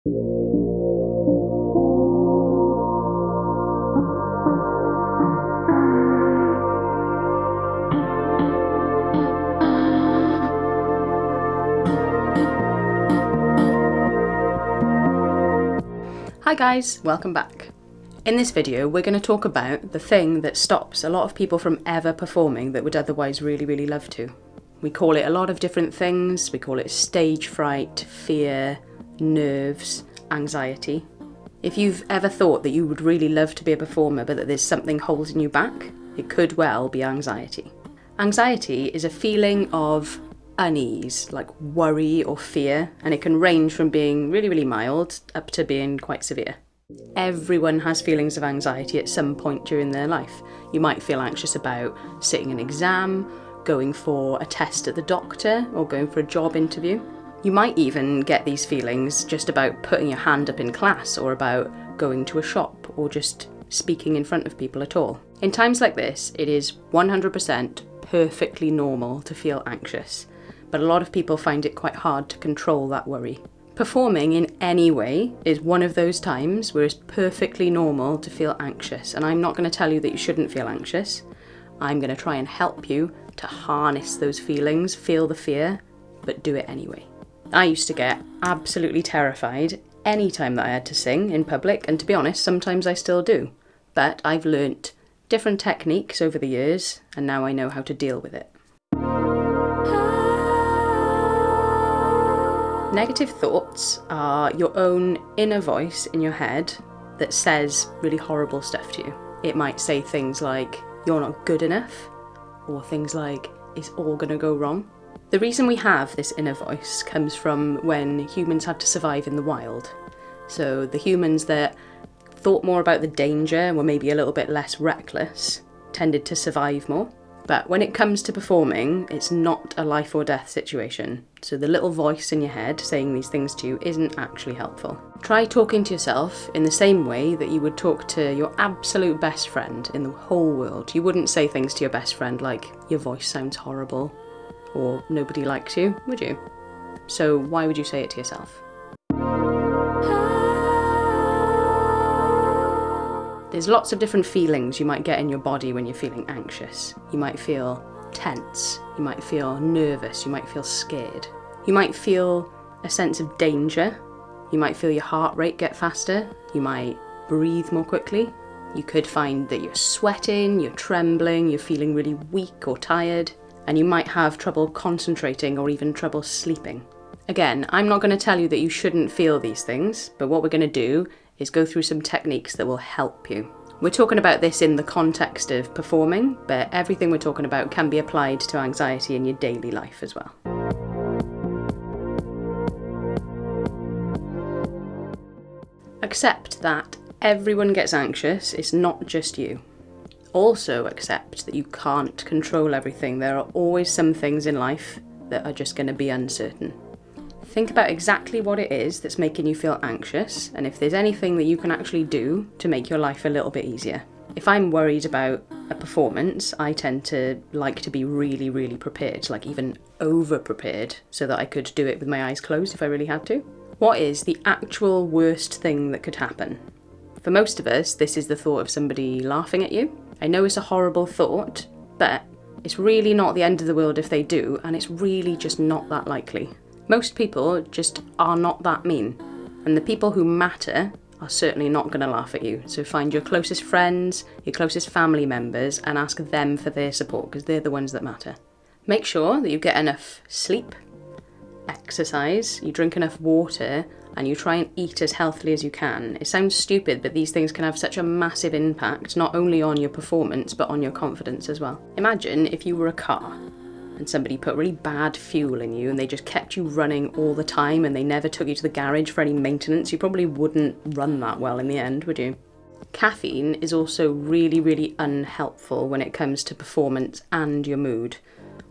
Hi guys, welcome back. In this video we're going to talk about the thing that stops a lot of people from ever performing that would otherwise really love to. We call it a lot of different things. We call it stage fright, fear, nerves, anxiety. If you've ever thought that you would really love to be a performer but that there's something holding you back, it could well be anxiety. Anxiety is a feeling of unease, like worry or fear, and it can range from being really mild up to being quite severe. Everyone has feelings of anxiety at some point during their life. You might feel anxious about sitting an exam, going for a test at the doctor, or going for a job interview. You might even get these feelings just about putting your hand up in class, or about going to a shop, or just speaking in front of people at all. In times like this, it is 100% perfectly normal to feel anxious, but a lot of people find it quite hard to control that worry. Performing in any way is one of those times where it's perfectly normal to feel anxious, and I'm not going to tell you that you shouldn't feel anxious. I'm going to try and help you to harness those feelings, feel the fear, but do it anyway. I used to get absolutely terrified any time that I had to sing in public, and to be honest, sometimes I still do. But I've learnt different techniques over the years, and now I know how to deal with it. Negative thoughts are your own inner voice in your head that says really horrible stuff to you. It might say things like, you're not good enough, or things like, it's all gonna go wrong. The reason we have this inner voice comes from when humans had to survive in the wild. So the humans that thought more about the danger and were maybe a little bit less reckless tended to survive more. But when it comes to performing, it's not a life or death situation. So the little voice in your head saying these things to you isn't actually helpful. Try talking to yourself in the same way that you would talk to your absolute best friend in the whole world. You wouldn't say things to your best friend like, your voice sounds horrible, or nobody likes you, would you? So why would you say it to yourself? There's lots of different feelings you might get in your body when you're feeling anxious. You might feel tense, you might feel nervous, you might feel scared. You might feel a sense of danger. You might feel your heart rate get faster. You might breathe more quickly. You could find that you're sweating, you're trembling, you're feeling really weak or tired, and you might have trouble concentrating or even trouble sleeping. Again, I'm not going to tell you that you shouldn't feel these things, but what we're going to do is go through some techniques that will help you. We're talking about this in the context of performing, but everything we're talking about can be applied to anxiety in your daily life as well. Accept that everyone gets anxious, it's not just you. Also accept that you can't control everything. There are always some things in life that are just going to be uncertain. Think about exactly what it is that's making you feel anxious, and if there's anything that you can actually do to make your life a little bit easier. If I'm worried about a performance, I tend to like to be really prepared, like even over-prepared, so that I could do it with my eyes closed if I really had to. What is the actual worst thing that could happen? For most of us, this is the thought of somebody laughing at you. I know it's a horrible thought, but it's really not the end of the world if they do, and it's really just not that likely. Most people just are not that mean, and the people who matter are certainly not going to laugh at you. So find your closest friends, your closest family members, and ask them for their support, because they're the ones that matter. Make sure that you get enough sleep, exercise, you drink enough water, and you try and eat as healthily as you can. It sounds stupid, but these things can have such a massive impact, not only on your performance, but on your confidence as well. Imagine if you were a car, and somebody put really bad fuel in you and they just kept you running all the time and they never took you to the garage for any maintenance. You probably wouldn't run that well in the end, would you? Caffeine is also really unhelpful when it comes to performance and your mood.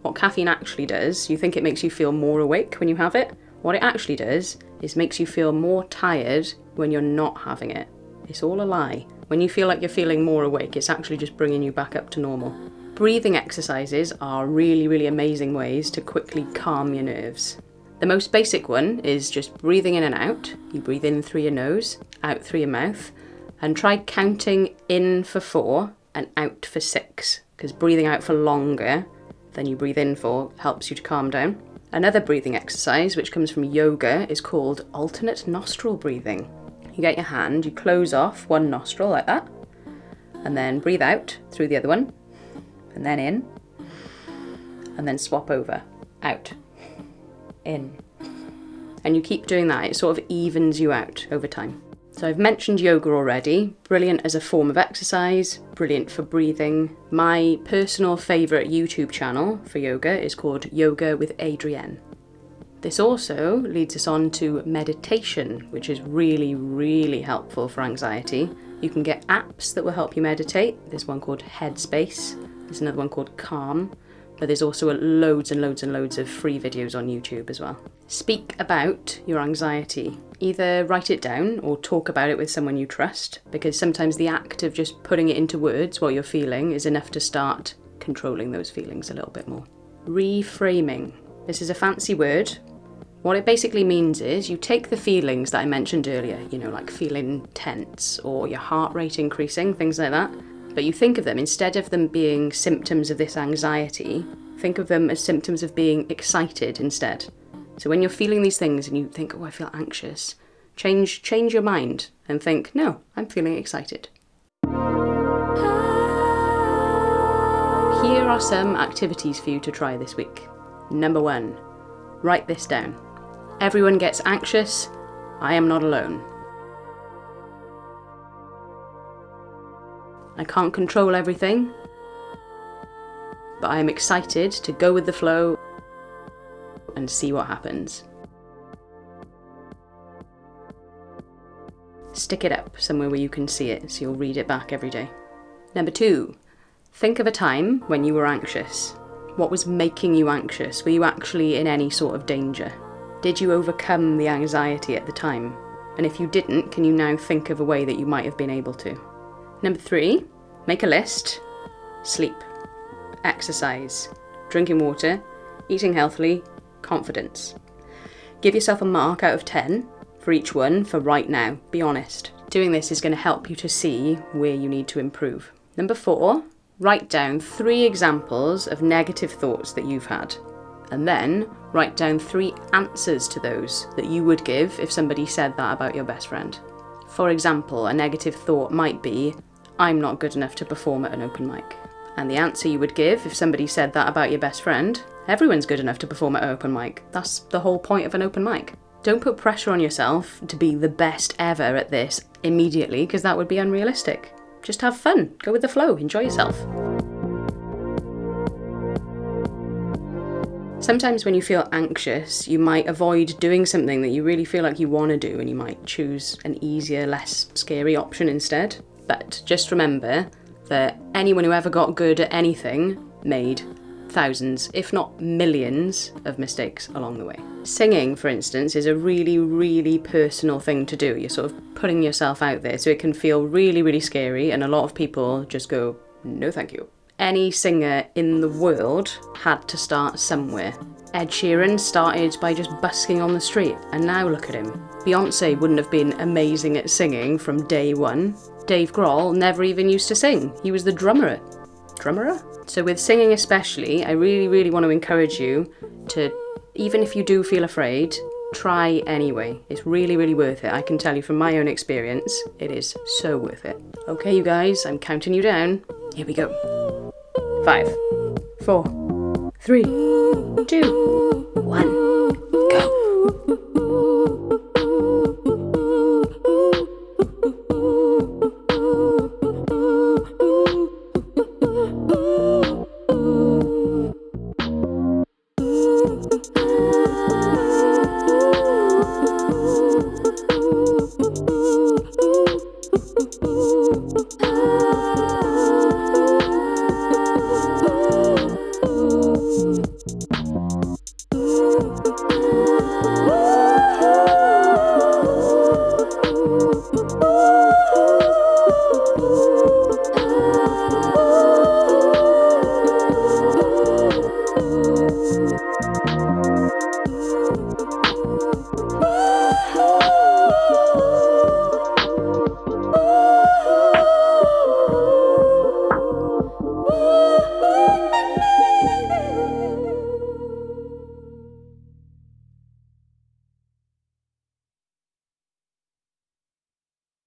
What caffeine actually does, you think it makes you feel more awake when you have it. What it actually does is makes you feel more tired when you're not having it. It's all a lie. When you feel like you're feeling more awake, it's actually just bringing you back up to normal. Breathing exercises are really amazing ways to quickly calm your nerves. The most basic one is just breathing in and out. You breathe in through your nose, out through your mouth, and try counting in for 4 and out for 6, because breathing out for longer than you breathe in for helps you to calm down. Another breathing exercise, which comes from yoga, is called alternate nostril breathing. You get your hand, you close off one nostril like that, and then breathe out through the other one, and then in, and then swap over, out, in. And you keep doing that, it sort of evens you out over time. So I've mentioned yoga already, brilliant as a form of exercise, brilliant for breathing. My personal favourite YouTube channel for yoga is called Yoga with Adrienne. This also leads us on to meditation, which is really, really helpful for anxiety. You can get apps that will help you meditate. There's one called Headspace, there's another one called Calm, but there's also loads and loads and loads of free videos on YouTube as well. Speak about your anxiety. Either write it down or talk about it with someone you trust, because sometimes the act of just putting it into words what you're feeling is enough to start controlling those feelings a little bit more. Reframing. This is a fancy word. What it basically means is you take the feelings that I mentioned earlier, like feeling tense or your heart rate increasing, things like that, but you think of them, instead of them being symptoms of this anxiety, think of them as symptoms of being excited instead. So when you're feeling these things and you think, oh, I feel anxious, change your mind and think, no, I'm feeling excited. Here are some activities for you to try this week. Number 1, write this down. Everyone gets anxious. I am not alone. I can't control everything, but I am excited to go with the flow and see what happens. Stick it up somewhere where you can see it so you'll read it back every day. Number 2, think of a time when you were anxious. What was making you anxious? Were you actually in any sort of danger? Did you overcome the anxiety at the time? And if you didn't, can you now think of a way that you might have been able to? Number 3, make a list. Sleep, exercise, drinking water, eating healthily, confidence. Give yourself a mark out of 10 for each one for right now. Be honest. Doing this is going to help you to see where you need to improve. Number 4, write down 3 examples of negative thoughts that you've had. And then write down 3 answers to those that you would give if somebody said that about your best friend. For example, a negative thought might be, I'm not good enough to perform at an open mic. And the answer you would give if somebody said that about your best friend, everyone's good enough to perform at an open mic. That's the whole point of an open mic. Don't put pressure on yourself to be the best ever at this immediately, because that would be unrealistic. Just have fun, go with the flow, enjoy yourself. Sometimes when you feel anxious, you might avoid doing something that you really feel like you want to do, and you might choose an easier, less scary option instead. But just remember that anyone who ever got good at anything made thousands, if not millions, of mistakes along the way. Singing, for instance, is a really, really personal thing to do. You're sort of putting yourself out there, so it can feel really, really scary, and a lot of people just go, no thank you. Any singer in the world had to start somewhere. Ed Sheeran started by just busking on the street, and now look at him. Beyonce wouldn't have been amazing at singing from day one. Dave Grohl never even used to sing. He was the drummer? So with singing especially, I really, really want to encourage you to, even if you do feel afraid, try anyway. It's really, really worth it. I can tell you from my own experience, it is so worth it. Okay, you guys, I'm counting you down. Here we go. 5, 4, 3, 2, 1.